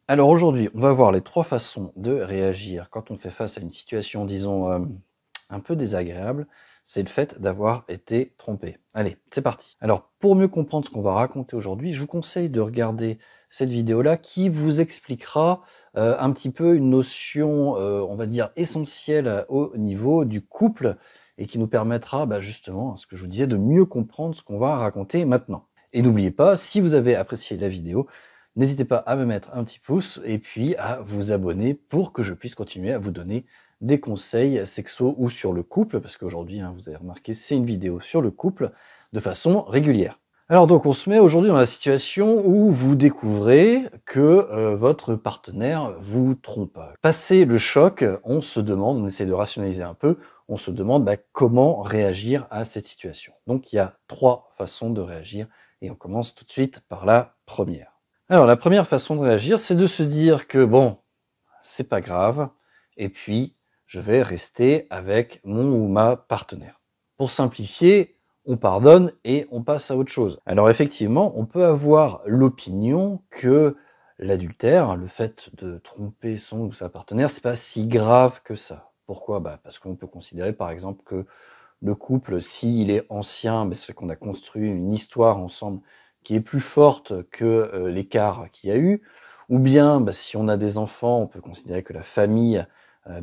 Alors aujourd'hui, on va voir les 3 façons de réagir quand on fait face à une situation, disons, un peu désagréable. C'est le fait d'avoir été trompé. Allez, c'est parti. Alors pour mieux comprendre ce qu'on va raconter aujourd'hui, je vous conseille de regarder cette vidéo-là qui vous expliquera, un petit peu une notion, on va dire essentielle, au niveau du couple et qui nous permettra, justement, ce que je vous disais, de mieux comprendre ce qu'on va raconter maintenant. Et n'oubliez pas, si vous avez apprécié la vidéo, n'hésitez pas à me mettre un petit pouce et puis à vous abonner pour que je puisse continuer à vous donner des conseils sexos ou sur le couple, parce qu'aujourd'hui, vous avez remarqué, c'est une vidéo sur le couple de façon régulière. Alors donc on se met aujourd'hui dans la situation où vous découvrez que votre partenaire vous trompe. Passé le choc, on se demande, on essaie de rationaliser un peu, on se demande comment réagir à cette situation. Donc il y a 3 façons de réagir et on commence tout de suite par la première. Alors la première façon de réagir, c'est de se dire que bon, c'est pas grave, et puis je vais rester avec mon ou ma partenaire. Pour simplifier, on pardonne et on passe à autre chose. Alors effectivement, on peut avoir l'opinion que l'adultère, le fait de tromper son ou sa partenaire, c'est pas si grave que ça. Pourquoi? Parce qu'on peut considérer par exemple que le couple, s'il est ancien, c'est qu'on a construit une histoire ensemble qui est plus forte que l'écart qu'il y a eu, ou bien si on a des enfants, on peut considérer que la famille,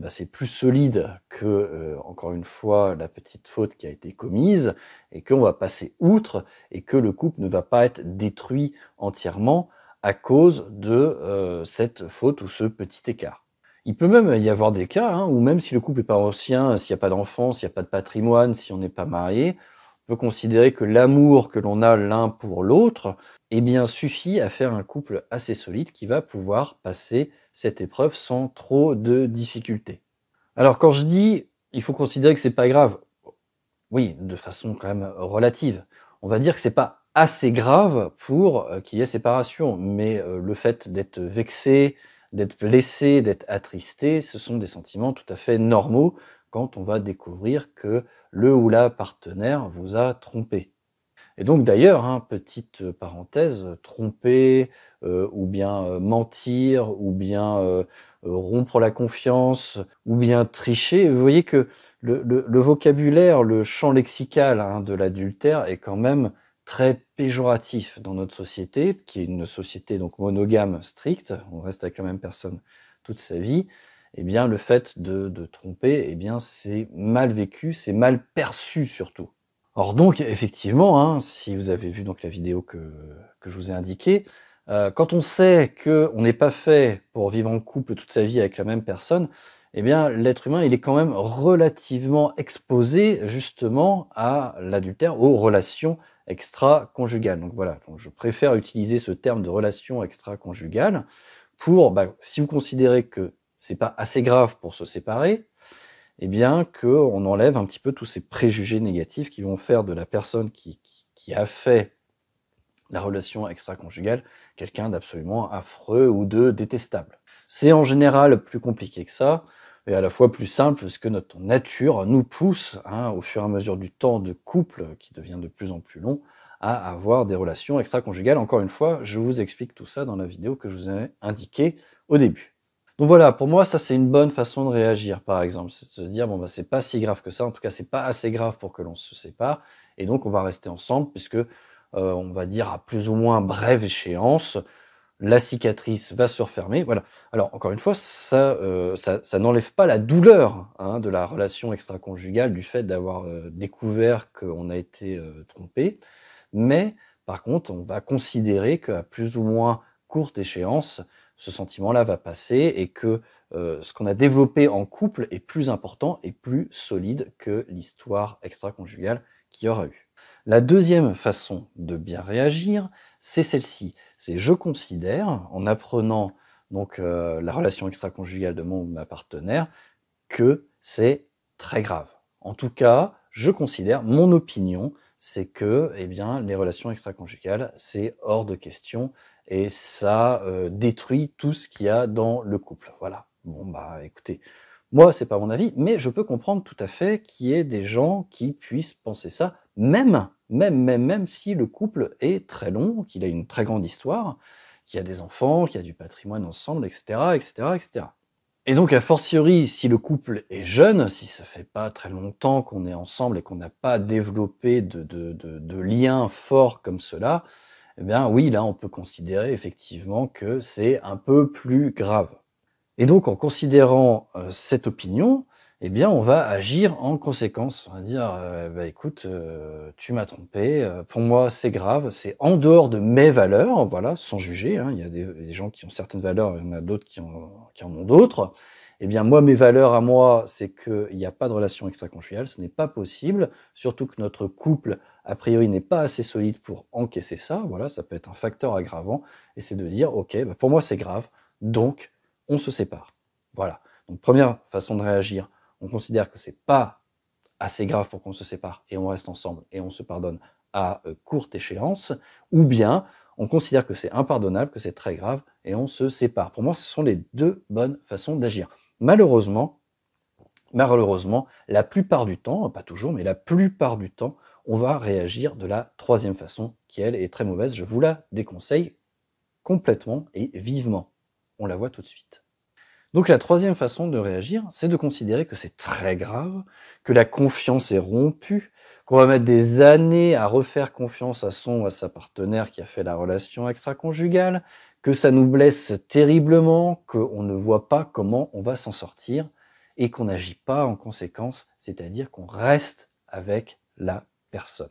c'est plus solide que, encore une fois, la petite faute qui a été commise, et qu'on va passer outre, et que le couple ne va pas être détruit entièrement à cause de cette faute ou ce petit écart. Il peut même y avoir des cas où même si le couple n'est pas ancien, s'il n'y a pas d'enfants, s'il n'y a pas de patrimoine, si on n'est pas marié, on peut considérer que l'amour que l'on a l'un pour l'autre, suffit à faire un couple assez solide qui va pouvoir passer cette épreuve sans trop de difficultés. Alors quand je dis il faut considérer que c'est pas grave, oui, de façon quand même relative. On va dire que c'est pas assez grave pour qu'il y ait séparation, mais le fait d'être vexé, d'être blessé, d'être attristé, ce sont des sentiments tout à fait normaux quand on va découvrir que le ou la partenaire vous a trompé. Et donc d'ailleurs, petite parenthèse, tromper, ou bien mentir, ou bien rompre la confiance, ou bien tricher, vous voyez que le vocabulaire, le champ lexical de l'adultère est quand même très péjoratif dans notre société, qui est une société donc monogame stricte, on reste avec la même personne toute sa vie. Le fait de tromper, c'est mal vécu, c'est mal perçu surtout. Or donc effectivement, si vous avez vu donc la vidéo que je vous ai indiquée, quand on sait qu'on n'est pas fait pour vivre en couple toute sa vie avec la même personne, l'être humain, il est quand même relativement exposé justement à l'adultère, aux relations extra-conjugales. Donc voilà, donc je préfère utiliser ce terme de relations extra-conjugales pour, si vous considérez que c'est pas assez grave pour se séparer, qu'on enlève un petit peu tous ces préjugés négatifs qui vont faire de la personne qui a fait la relation extra-conjugale quelqu'un d'absolument affreux ou de détestable. C'est en général plus compliqué que ça, et à la fois plus simple, parce que notre nature nous pousse, au fur et à mesure du temps de couple, qui devient de plus en plus long, à avoir des relations extra-conjugales. Encore une fois, je vous explique tout ça dans la vidéo que je vous ai indiquée au début. Donc voilà, pour moi, ça c'est une bonne façon de réagir, par exemple. C'est de se dire, c'est pas si grave que ça, en tout cas c'est pas assez grave pour que l'on se sépare, et donc on va rester ensemble, puisque on va dire à plus ou moins brève échéance, la cicatrice va se refermer, voilà. Alors encore une fois, ça n'enlève pas la douleur de la relation extra-conjugale, du fait d'avoir découvert qu'on a été trompé, mais par contre, on va considérer qu'à plus ou moins courte échéance, ce sentiment-là va passer et que ce qu'on a développé en couple est plus important et plus solide que l'histoire extra-conjugale qu'il y aura eu. La deuxième façon de bien réagir, c'est celle-ci. C'est je considère, en apprenant donc la relation extra-conjugale de mon ou ma partenaire, que c'est très grave. En tout cas, je considère, mon opinion, c'est que les relations extra-conjugales, c'est hors de question et ça détruit tout ce qu'il y a dans le couple. Voilà. Bon, écoutez, moi, c'est pas mon avis, mais je peux comprendre tout à fait qu'il y ait des gens qui puissent penser ça, même si le couple est très long, qu'il a une très grande histoire, qu'il y a des enfants, qu'il y a du patrimoine ensemble, etc., etc., etc. Et donc, a fortiori, si le couple est jeune, si ça fait pas très longtemps qu'on est ensemble et qu'on n'a pas développé de liens forts comme cela, eh bien oui, là, on peut considérer effectivement que c'est un peu plus grave. Et donc, en considérant cette opinion, eh bien, on va agir en conséquence. On va dire, bah, écoute, tu m'as trompé, pour moi, c'est grave, c'est en dehors de mes valeurs, voilà, sans juger, hein. Il y a des gens qui ont certaines valeurs, il y en a d'autres qui en ont d'autres. Eh bien, moi, mes valeurs à moi, c'est qu'il n'y a pas de relation extra-conjugale, ce n'est pas possible, surtout que notre couple, a priori, n'est pas assez solide pour encaisser ça. Voilà, ça peut être un facteur aggravant. Et c'est de dire, ok, bah, pour moi, c'est grave, donc on se sépare. Voilà. Donc, première façon de réagir, on considère que c'est pas assez grave pour qu'on se sépare et on reste ensemble et on se pardonne à courte échéance, ou bien on considère que c'est impardonnable, que c'est très grave et on se sépare. Pour moi, ce sont les deux bonnes façons d'agir. Malheureusement, la plupart du temps, pas toujours, mais la plupart du temps, on va réagir de la troisième façon, qui elle est très mauvaise. Je vous la déconseille complètement et vivement. On la voit tout de suite. Donc la troisième façon de réagir, c'est de considérer que c'est très grave, que la confiance est rompue, qu'on va mettre des années à refaire confiance à son ou à sa partenaire qui a fait la relation extra-conjugale, que ça nous blesse terriblement, qu'on ne voit pas comment on va s'en sortir et qu'on n'agit pas en conséquence, c'est-à-dire qu'on reste avec la personne.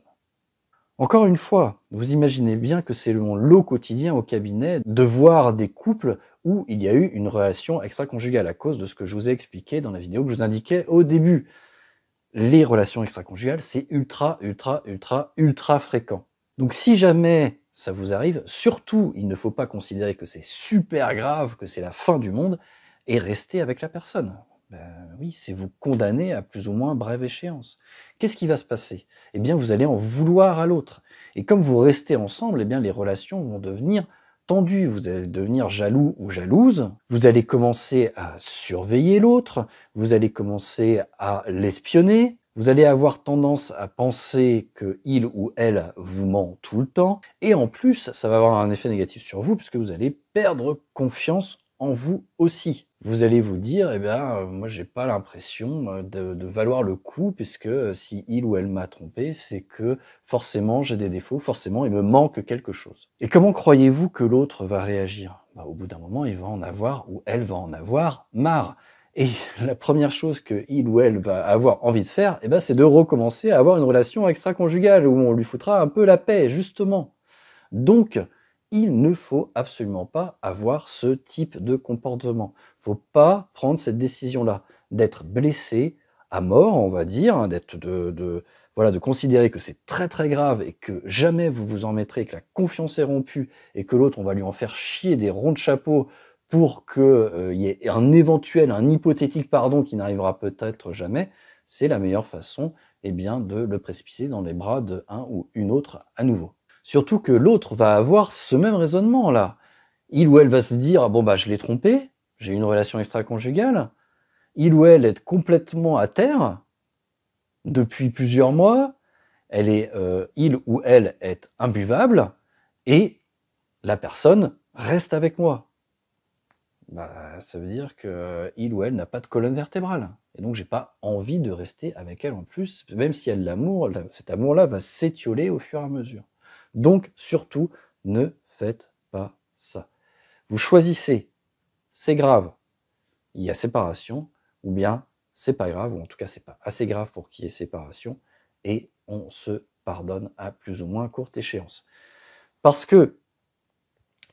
Encore une fois, vous imaginez bien que c'est mon lot quotidien au cabinet de voir des couples où il y a eu une relation extra-conjugale à cause de ce que je vous ai expliqué dans la vidéo que je vous indiquais au début. Les relations extra-conjugales, c'est ultra fréquent. Donc si jamais ça vous arrive, surtout, il ne faut pas considérer que c'est super grave, que c'est la fin du monde, et rester avec la personne. Ben oui, c'est vous condamner à plus ou moins brève échéance. Qu'est-ce qui va se passer? Eh bien, vous allez en vouloir à l'autre. Et comme vous restez ensemble, eh bien, les relations vont devenir tendues. Vous allez devenir jaloux ou jalouse. Vous allez commencer à surveiller l'autre. Vous allez commencer à l'espionner. Vous allez avoir tendance à penser que il ou elle vous ment tout le temps. Et en plus, ça va avoir un effet négatif sur vous puisque vous allez perdre confiance en vous aussi. Vous allez vous dire, eh bien, moi j'ai pas l'impression de valoir le coup, puisque si il ou elle m'a trompé, c'est que forcément j'ai des défauts, forcément il me manque quelque chose. Et comment croyez-vous que l'autre va réagir? Bah, au bout d'un moment, il va en avoir, ou elle va en avoir marre. Et la première chose que il ou elle va avoir envie de faire, eh ben, c'est de recommencer à avoir une relation extra-conjugale, où on lui foutra un peu la paix, justement. Donc, il ne faut absolument pas avoir ce type de comportement. Il ne faut pas prendre cette décision-là, d'être blessé à mort, on va dire, hein, de considérer que c'est très très grave et que jamais vous vous en mettrez, que la confiance est rompue et que l'autre, on va lui en faire chier des ronds de chapeau pour qu'il y ait un hypothétique pardon qui n'arrivera peut-être jamais. C'est la meilleure façon, eh bien, de le précipiter dans les bras d'un ou une autre à nouveau. Surtout que l'autre va avoir ce même raisonnement-là. Il ou elle va se dire, bon bah je l'ai trompé, j'ai une relation extra-conjugale. Il ou elle est complètement à terre depuis plusieurs mois. Il ou elle est imbuvable et la personne reste avec moi. Bah, ça veut dire que il ou elle n'a pas de colonne vertébrale. Et donc j'ai pas envie de rester avec elle en plus, même s'il y a de l'amour, cet amour-là va s'étioler au fur et à mesure. Donc, surtout, ne faites pas ça. Vous choisissez, c'est grave, il y a séparation, ou bien c'est pas grave, ou en tout cas c'est pas assez grave pour qu'il y ait séparation, et on se pardonne à plus ou moins courte échéance. Parce que,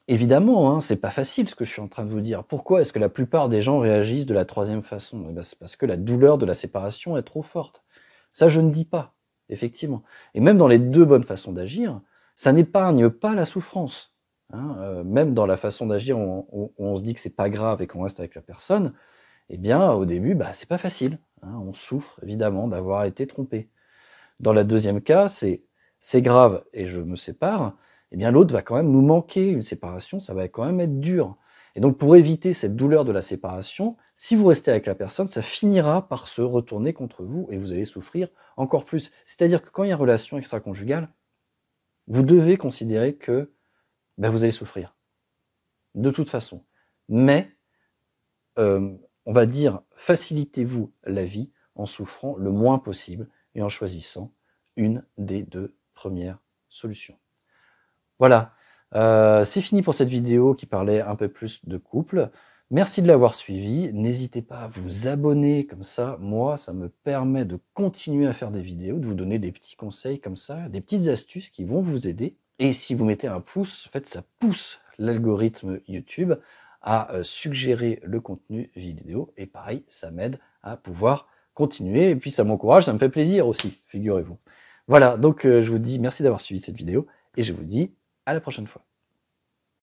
évidemment, hein, c'est pas facile ce que je suis en train de vous dire. Pourquoi est-ce que la plupart des gens réagissent de la troisième façon? Eh ben, c'est parce que la douleur de la séparation est trop forte. Ça, je ne dis pas, effectivement. Et même dans les deux bonnes façons d'agir, ça n'épargne pas la souffrance. Hein, même dans la façon d'agir où on se dit que c'est pas grave et qu'on reste avec la personne, eh bien, au début, bah, c'est pas facile. Hein, on souffre, évidemment, d'avoir été trompé. Dans le deuxième cas, c'est grave et je me sépare, eh bien, l'autre va quand même nous manquer. Une séparation, ça va quand même être dur. Et donc, pour éviter cette douleur de la séparation, si vous restez avec la personne, ça finira par se retourner contre vous et vous allez souffrir encore plus. C'est-à-dire que quand il y a relation extra-conjugale, vous devez considérer que ben, vous allez souffrir. de toute façon. Mais, on va dire, facilitez-vous la vie en souffrant le moins possible et en choisissant une des 2 premières solutions. Voilà, c'est fini pour cette vidéo qui parlait un peu plus de couple. Merci de l'avoir suivi. N'hésitez pas à vous abonner, comme ça, moi, ça me permet de continuer à faire des vidéos, de vous donner des petits conseils comme ça, des petites astuces qui vont vous aider. Et si vous mettez un pouce, en fait, ça pousse l'algorithme YouTube à suggérer le contenu vidéo. Et pareil, ça m'aide à pouvoir continuer. Et puis, ça m'encourage, ça me fait plaisir aussi, figurez-vous. Voilà, donc je vous dis merci d'avoir suivi cette vidéo et je vous dis à la prochaine fois.